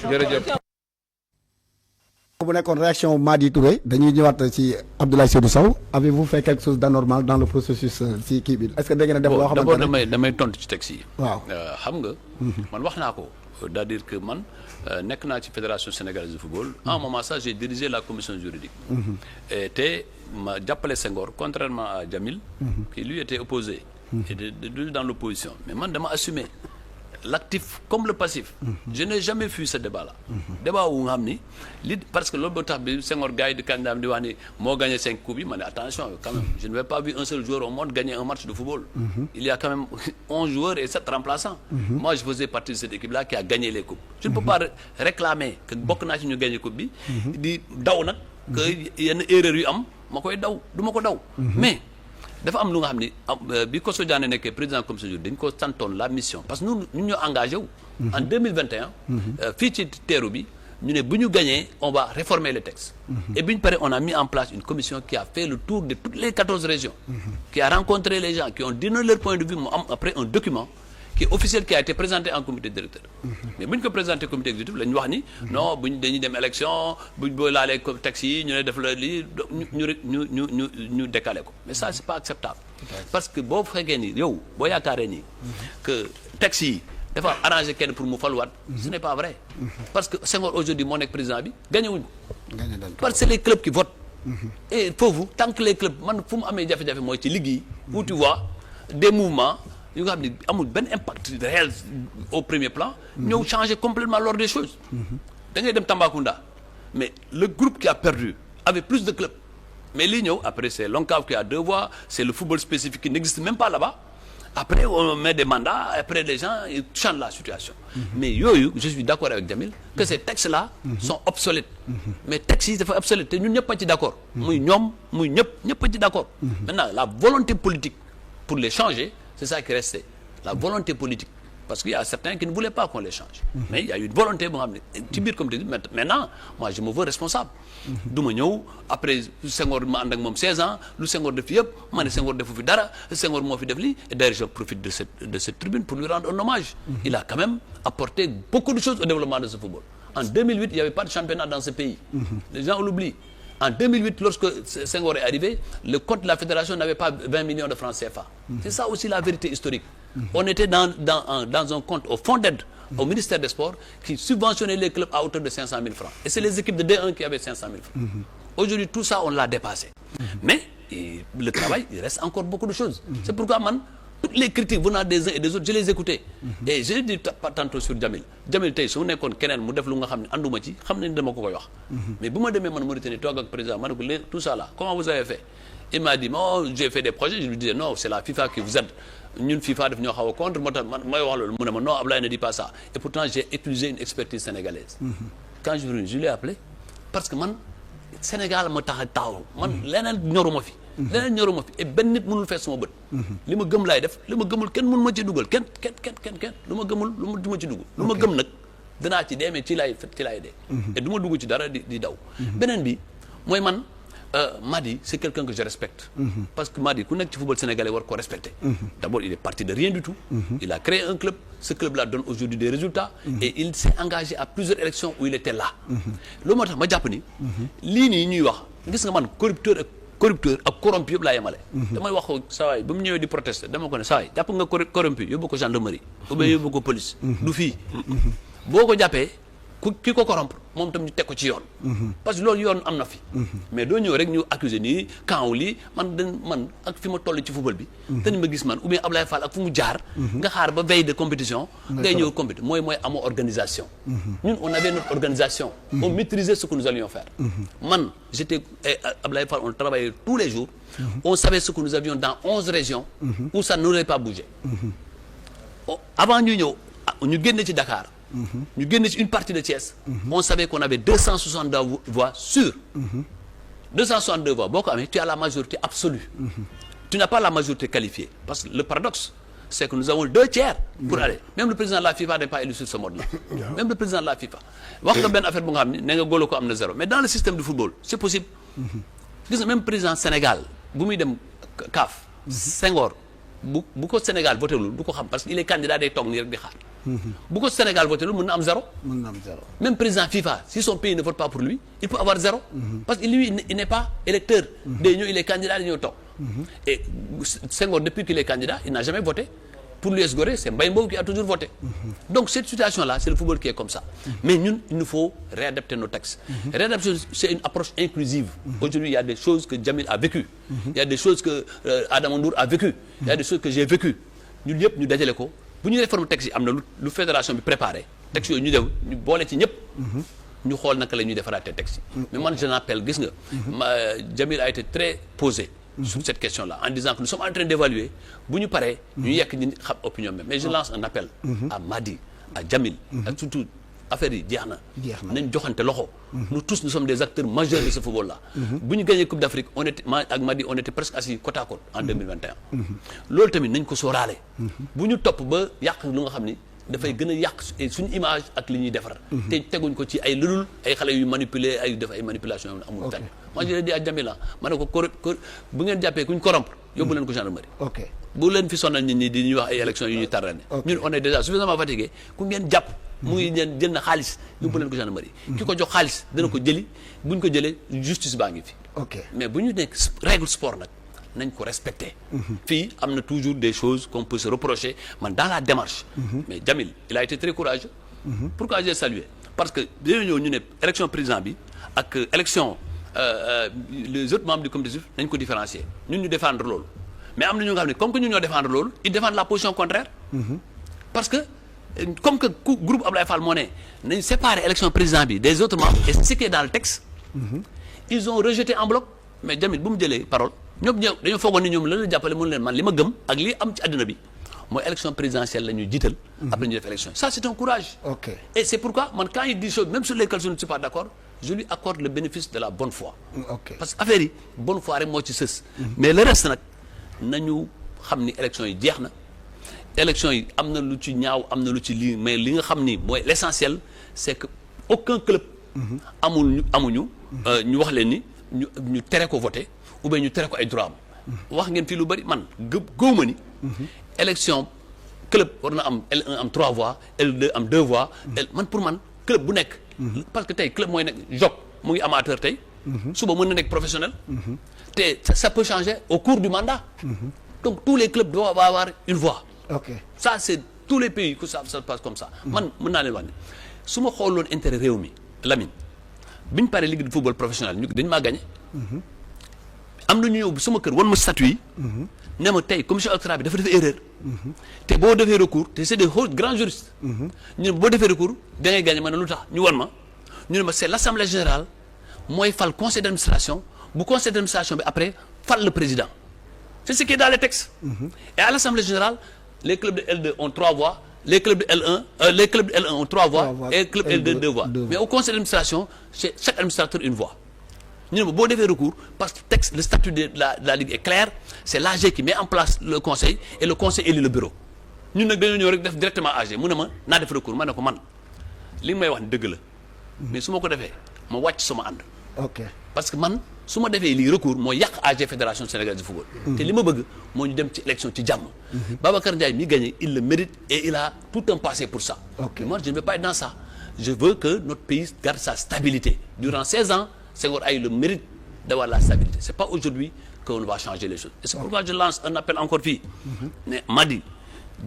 jërëjëf. bu nekkoon réaction Madi Touré dañuy ñëwaat ci Abdoulaye Seydou Sow avez-vous fait quelque chose d'anormal dans le processus ci kii bi est-ce que da ngeen a def loo xamante ne damay tontu ci texte yi. waaw xam nga. man wax naa ko c'est-à-dire que man nekk naa ci fédération sénégalaise de football. à un moment ça j'ai dirigé la commission juridique. te ma jàppale Senghor contrairement à Jamil. qui lui était opposé. et de dans l'opposition mais man dama assumer l'actif comme le passif. Je n'ai jamais fui ce débat là. débat wu nga xam ni li parce que loolu boo tax bi Senghor gars yi di candidat di wax ni moo gagné 5 coupes yi ma ne attention quand même je n'avais pas vu un seul joueur au monde gagner un match de football. Il y a quand même 11 joueurs et 7 remplaçants. Moi je faisais partie de cette équipe là qui a gagné les coupes. Je ne peux pas réclamer que bokk naa ci ñu gagné coupe bi. di daw nag que yenn erreurs yu am ma koy daw du ma ko daw. mais dafa am lu nga xam ni bi Koso Diané nekkee président commission juridique dañ ko santoon la mission parce que ñun ñoo engagé wu. en 2021. fii ci teeru bi ñu ne bu ñu gagné on va réformer les textes. et bi ñu paree on a mis en place une commission qui a fait le tour de toutes les 14 régions. qui a rencontré les gens qui ont donné leur point de vue mu am après un document qui est officiel qui a été présenté en comité directeur. mais bu ñu ko présenté comité exécutif la ñu wax ni. non bu ñu dañuy dem élection bu ñu boo laalee texte yi ñu ne def la lii ñu décalé ko mais ça c'est pas acceptable. parce que boo fekkee ni yow boo yaakaaree ni que texte yi dafa arrangé kenn pour mu faluwaat. ce n'est pas vrai. parce que Senghor aujourd'hui moo nekk président bi gagné wuñu parce que c'est les clubs qui votent. et foofu tant que les clubs man fu mu amee jafe-jafe mooy ci ligue yi où tu vois des mouvements. yu nga xam ne amul benn impact réel au premier plan. ñëw changer complètement l'ordre des choses. da ngay dem Tambacounda mais le groupe qui a perdu avait plus de clubs mais lii ñëw après c'est l'ONCAV qui a 2 voix c'est le football spécifique qui n'existe même pas là-bas après on met des mandats après les gens ils changent la situation. mais yooyu je suis d'accord avec Jamil que ces textes-là sont obsolètes. mais textes yi dafa obsolète te ñun ñëpp a ci d'accord. muy ñoom muy ñëpp a ci d'accord. maintenant la volonté politique pour les changer. C'est ça qui restait, la volonté politique. Parce qu'il y a certains qui ne voulaient pas qu'on les change. Mais il y a eu une volonté, comme tu dis, maintenant, moi je me veux responsable. du ma ñëw après Senghor ma ànd ak moom 16 ans lu Senghor def yëpp ma ne Senghor defu fi dara Senghor moo fi def lii et d'ailleurs je profite de cette tribune pour lui rendre un hommage. Il a quand même apporté beaucoup de choses au développement de ce football. En 2008, il n'y avait pas de championnat dans ce pays. Les gens l'oublient. En 2008, lorsque Senghor est arrivé, le compte de la fédération n'avait pas 20 millions de francs CFA. C'est ça aussi la vérité historique. On était dans un compte au fonds d'aide au ministère des Sports qui subventionnait les clubs à hauteur de 500 000 francs. Et c'est les équipes de D1 qui avaient 500 000 francs. Aujourd'hui, tout ça, on l'a dépassé. Mais le travail, il reste encore beaucoup de choses. C'est pourquoi, toutes les critiques venant des uns et des autres, je les écoutais. Et je dis pas tantôt sur Jamil. Jamil tey su nekkoon keneen mu def lu nga xam ne ànduma ci xam ne dama ko koy wax. Mais bu ma demee man Mauritanie toog ak président ma ne ko tout ça là comment vous avez fait? Il m'a dit j'ai fait des projets. Je lui disais non, c'est la FIFA qui vous aide. ñun FIFA daf ñoo xaw a contre moo tax man may wax loolu mu ne ma non Ablaye ne dit pas ça. Et pourtant j'ai utilisé une expertise sénégalaise. Quand je l'ai appelé parce que man Sénégal ma tax a taxaw man leneen ñoruma fi. leneen ñoruma fi et benn nit mënul fees sama bët. li ma gëm laay def li ma gëmul kenn mënu ma ci dugal kenn lu ma gëmul du ma ci dugg. lu ma gëm nag danaa ci dee mais ci laay dee. et du ma dugg ci dara di daw. beneen bi mooy man Madi c'est quelqu'un que je respecte. parce que Madi ku nekk ci football sénégalais war koo respecter. D'abord il est parti de rien du tout. Il a créé un club. Ce club-là donne aujourd'hui des résultats. Et il s'est engagé à plusieurs élections où il était là. loolu moo tax ma jàpp ni. lii nii ñuy wax gis nga man corrupteur ak corrompu yëpp laa yemale. damay wax ko saa waay ba mu ñëwee di protester dama ko ne saa waay jàpp nga corrompu yóbbu ko gendarmerie. ou bien yóbbu ko police. du fii boo ko jàppee ki ko corrompre moom tam ñu teg ko ci yoon. parce que loolu yoon am na fi. mais doo ñëw rek ñu accuser nii camp lii man ak fi ma toll ci football bi. dañu ma gis man ou bien Ablaye Fall ak fu mu jaar. nga xaar ba veille de compétition. ngay ñëw compétition mooy amoo organisation. ñun on avait notre organisation. on maîtrisait ce que nous allions faire. man j'étais Ablaye Fall on travaillait tous les jours. on savait ce que nous avions dans 11 régions. où ça n'aurait pas bougé. avant ñuy ñëw ñu génne ci Dakar. ñu génne ci une partie de Thiès. on savait qu'on avait 262 voix sûres. 262 voix boo ko amee tu as la majorité absolue. tu n'as pas la majorité qualifiée parce que le paradoxe c'est que nous avons 2 tiers pour aller même le président de la FIFA n'est pas élu sur ce mode-là. même le président de la FIFA wax nga benn affaire bu nga xam ne ne nga góolo ko am na 0 mais dans le système de football c'est possible. gis nga même président Sénégal bu muy dem CAF. Senghor bu ko Sénégal voté lul du ko xam parce que il est candidat day toog nii rek di xaar. bu ko Sénégal voté lul mën na am zéro. Même président FIFA si son pays ne vote pas pour lui il peut avoir zéro. parce que lui il n'est pas électeur. day ñëw il est candidat dañoo toog. et Senghor depuis qu'il est candidat il n'a jamais voté. Pour l'US Gorée, c'est Mbaye Mbow qui a toujours voté. Donc cette situation-là, c'est le football qui est comme ça. Mais nous, il nous faut réadapter nos textes. Réadapter, c'est une approche inclusive. Aujourd'hui, il y a des choses que Jamil a vécues. Il y a des choses que Adam Ndour a vécues. Il y a des choses que j'ai vécues. Nous, nous dajale ko. Bu ñu réforme texte yi am na lu fédération bi préparé. Texte yooyu ñu def ñu boole ci ñëpp. ñu xool naka la ñuy defaraatee texte yi. Mais man je n'appelle gis nga. Jamil a été très posé. Sur cette question-là, en disant que nous sommes en train d'évaluer, bu ñu paree ñu yekk ñi xam opinion même. Mais je lance un appel à Madi, à Jamil, ak surtout affaire yi jeex na. nañ joxante loxo. Nous tous nous sommes des acteurs majeurs de ce football-là. bu ñu gagné Coupe d'Afrique on était ak Madi on était presque assis côte à côte en 2021. loolu tamit nañ ko sóoraale. bu ñu topp ba yàq lu nga xam ni dafay gën a yàq suñu image ak li ñuy defar. te teguñ ko ci ay lulul ay xale yu manipuler ay def ay manipulation yoo amul fenn. moi je l'ai dit à Jamila ma ne ko bu ngeen jàppee kuñ corrompre yóbbu leen ko gendarmerie. bu leen fi sonal nit ñi di ñuy wax ay élections yu ñuy tarrane. ñun on est déjà suffisamment fatigué ku ngeen jàpp. mu ngi leen jël na xaalis yóbbu leen ko gendarmerie. ki ko jox xaalis dana ko jëli buñ ko jëlee justice baa ngi fi. mais bu ñu nekk règle sport nag nañ ko respecter. fii am na toujours des choses qu'on peut se reprocher man dans la démarche. mais Jamil il a été très courageux. Pourquoi j'ai salué parce que dañoo ñëw ñu ne élection président bi ak élection les autres membres du comité exécutif nañ ko différencier ñun ñu défendre loolu mais am na ñu nga xam ne comme que ñun ñoo défendre loolu ils défendent la position contraire. parce que comme que groupe Abdoulaye Fall moo ne nañ séparer élection président bi des autres membres et ce qui est dans le texte. ils ont rejeté en bloc mais Jamil bu mu jëlee parole. ñoom dañoo foogoon ni ñoom la la jàppale mënu leen man li ma gëm ak li am ci àddina bi mooy élection présidentielle la ñuy jiital. après ñu def élection ça c'est un courage. Et c'est pourquoi man quand il dit choses même sur lesquelles je ne suis pas d'accord je lui accorde le bénéfice de la bonne foi. parce que affaire yi bonne foi rek moo ci sës. mais le reste nag nañu xam ni élection yi jeex na élection yi am na lu ci ñaaw am na lu ci lii mais li nga xam ni mooy l'essentiel c'est que aucun club. amuñu ñu wax leen ni ñu tere ko voter. ou bien ñu tere ko ay droit am wax ngeen fii lu bari man gëwma ni élection club war na am L1 am 3 voix L2 am 2 voix man pour man club bu nekk parce que tey club mooy nekk joc mu ngi amateur tey suba mën na nekk professionnel te ça peut changer au cours du mandat donc tous les clubs doivent avoir une voix ça c'est tous les pays que ça se passe comme ça man mën naa leen wax ne su ma xooloon intérêt réew mi Lamine biñ paree ligue de football professionnel ñu dañ maa gagné am na ñu ñëw sama kër wan ma statut yi. ne ma tey commission électorale bi dafa def erreur. te boo defee recours te c'est des grands juristes. ñu ne boo defee recours da ngay gagné ma ne lu tax ñu wan ma ñu ne ma c'est l'assemblée générale mooy fal conseil d'administration bu conseil d'administration bi après fal le président c'est ce qui est dans les textes. Et à l'assemblée générale les clubs de L2 ont 3 voix les clubs de L1 ont 3 voix et les clubs L2 2 voix. Mais au conseil d'administration c'est chaque administrateur une voix. ñu ne ma boo defee recours parce que texte le statut de la ligue est clair c'est l'AG qui met en place le conseil et le conseil élit le bureau ñun nag dañoo ñëw rek def directement AG mu ne ma naa def recours ma ne ko man li nga may wax ni dëgg la mais su ma ko defee ma wàcc sama ànd. parce que man su ma defee lii recours mooy yàq AG fédération sénégalaise de football. te li ma bëgg moo ñu dem ci élection ci jàmm. Babacar Ndiaye mi gagné il le mérite et il a tout un passé pour ça. Moi je ne veux pas être dans ça je veux que notre pays garde sa stabilité durant 16 ans. Senghor a eu le mérite d'avoir la stabilité c'est pas aujourd'hui qu'on va changer les choses et c'est pourquoi je lance un appel encore fii ne Madi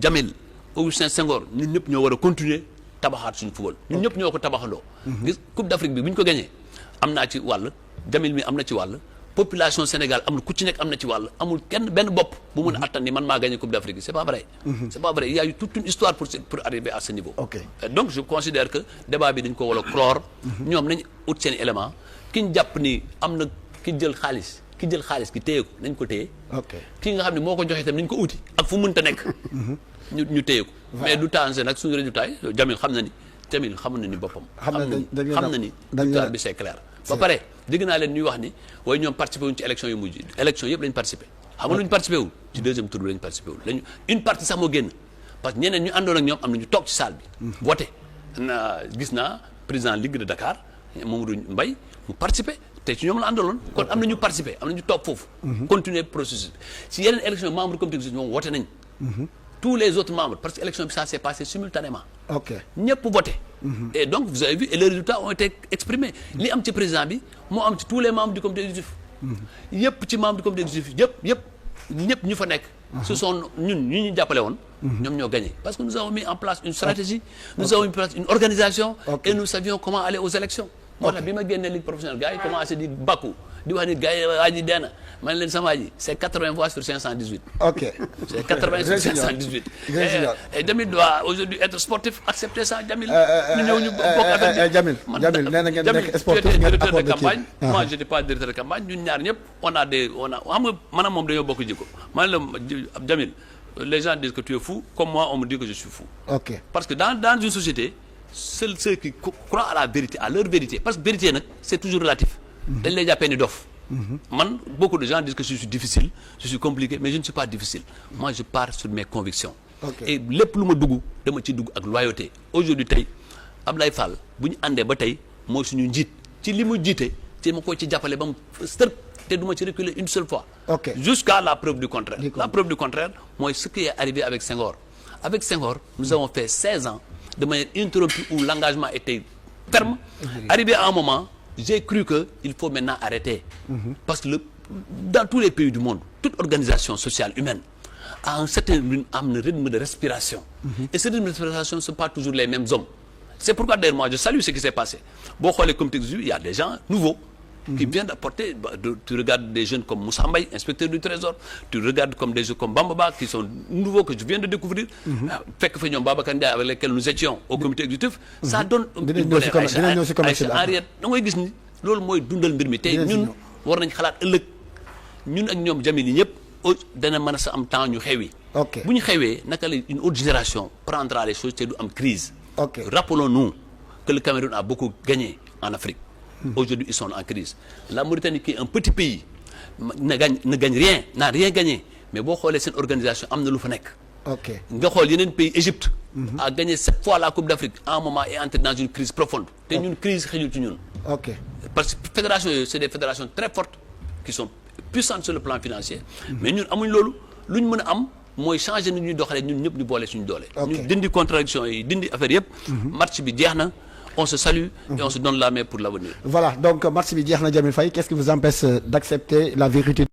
Jamil Augustin Senghor ñun ñëpp ñoo war a continuer tabaxaat suñu football ñun ñëpp ñoo ko tabaxandoo gis Coupe d'Afrique bi bu ñu ko gagné am naa ci wàll Jamil mi am na ci wàll population Sénégal am na ku ci nekk am na ci wàll amul kenn benn bopp bu mun a attan ni man maa gagné Coupe d'Afrique c'est pas vrai c'est pas vrai il y a eu toute une histoire pour arriver à ce niveau donc je considère que débat bi dañ ko war a clore ñoom nañ ut seen élément ki ñu jàpp ni am na ki jël xaalis ki téye ko nañ ko téye. ki nga xam ne moo ko joxe itam nañ ko uti ak fu mënta nekk. ñu téye ko. mais du tànn nag suñu résultat yi Jamil xam na ni boppam. xam na ni victoire bi c'est clair. ba pare dégg naa leen ñuy wax ni waaye ñoom participé wuñ ci élection yu mujj élection yëpp lañ participé. xam nga lu ñu participé wul ci deuxième tour bi lañ participé wul lañu une partie sax moo génn parce que ñeneen ñu àndoon ak ñoom am na ñu toog ci salle bi. voté gis naa président Ligue de Dakar Mamadou Mbaye mu participer te ci ñoom la àndaloon kon am na ñu participer am na ñu toog foofu continuer processus si yeneen élection membre comité exécutif moom woote nañ tous les autres membres parce que élection bi ça s'est passé simultanément. ok ñëpp voté. et donc vous avez vu et les résultats ont été exprimés. li am ci président bi moo am ci tous les membres du comité exécutif. yëpp ci membre du comité exécutif ñëpp ñu fa nekk. ce sont ñun ñu jàppale woon. ñoom ñoo gagné parce que nous avons mis en place une stratégie. nous avons mis en place une organisation. et nous savions comment aller aux élections. moo tax bi ma génnee ligue professionnelle gars yi commencé di bakku di wax ni gars yi waa ji dee na man leen sama ji c' est 80 voix sur 518. ok c' est 80 sur 518. et Jamil doit aujourd'hui être sportif accepter ça Jamil. ñu ñëw ñu bokk affaire bi Jamil nee na ngeen nekk sportif ngeen directeur de accordé campagne. moi j' étais pas directeur de campagne ñun ñaar ñëpp on a xam nga maanaam moom dañoo bokk jikko man la Jamil les gens disent que tu es fou comme moi on me dit que je suis fou. ok parce que dans une société. Seuls ceux qui croient à la vérité à leur vérité parce que vérité nag c'est toujours relatif. dañ lay jàppee ni dof. man beaucoup de gens disent que je suis difficile je suis compliqué mais je ne suis pas difficile. moi je pars sur mes convictions. et lépp lu ma dugg dama ci dugg ak loyauté. aujourd'hui tey Abdoulaye Fall bu ñu àndee ba tey mooy suñu njiit ci li mu jiite ci ma ko ci jàppale ba mu stër te du ma ci reculer une seule fois. jusqu'à la preuve du contraire. la preuve du contraire mooy ce qui est arrivé avec Senghor. avec Senghor nous avons fait 16 ans. de manière ininterrompue où l'engagement était ferme. Arrivé à un moment, j'ai cru qu'il faut maintenant arrêter. Parce que dans tous les pays du monde, toute organisation sociale humaine a un certain rythme de respiration. Et ce rythme de respiration, ce ne sont pas toujours les mêmes hommes. C'est pourquoi d'ailleurs moi je salue ce qui s'est passé. Bon, les comités il y a des gens nouveaux qui viennent d'apporter, tu regardes des jeunes comme Moussa Mbaye, inspecteur du Trésor, tu regardes comme des jeunes comme Bambaba qui sont nouveaux que je viens de découvrir. Fait que ñoom Babacar Ndiaye avec lesquels nous étions au comité exécutif, ça donne une bonne Henriette da ngay gis ni loolu mooy dundal mbir mi te ñun war nañ xalaat ëllëg ñun ak ñoom Jamil yi ñëpp dana mën a sa am temps ñu xewi. bu ñu xewee naka la une autre génération prendra les choses te du am crise. Rappelons-nous que le Cameroun a beaucoup gagné en Afrique. Aujourd'hui, ils sont en crise. La Mauritanie, qui est un petit pays, ne gagne rien, n'a rien gagné. Mais si vous regardez cette organisation, il y a nga xool yeneen pays Égypte a gagné 7 fois la Coupe d'Afrique à un moment est entré dans une crise profonde. te ñun crise xëjul ci ñun. Parce que fédération yooyu c'est des fédérations très fortes qui sont puissantes sur le plan financier. mais ñun amuñ loolu lu ñu mën a am mooy changer ni ñuy doxalee ñun ñëpp ñu boole suñu doole. ñu dindi contradiction yi dindi affaire yëpp. match bi jeex na. On se salue et on se donne la main pour l'avenir. Voilà, donc match bi jeex na Jamil Faye, qu'est-ce qui vous empêche d'accepter la vérité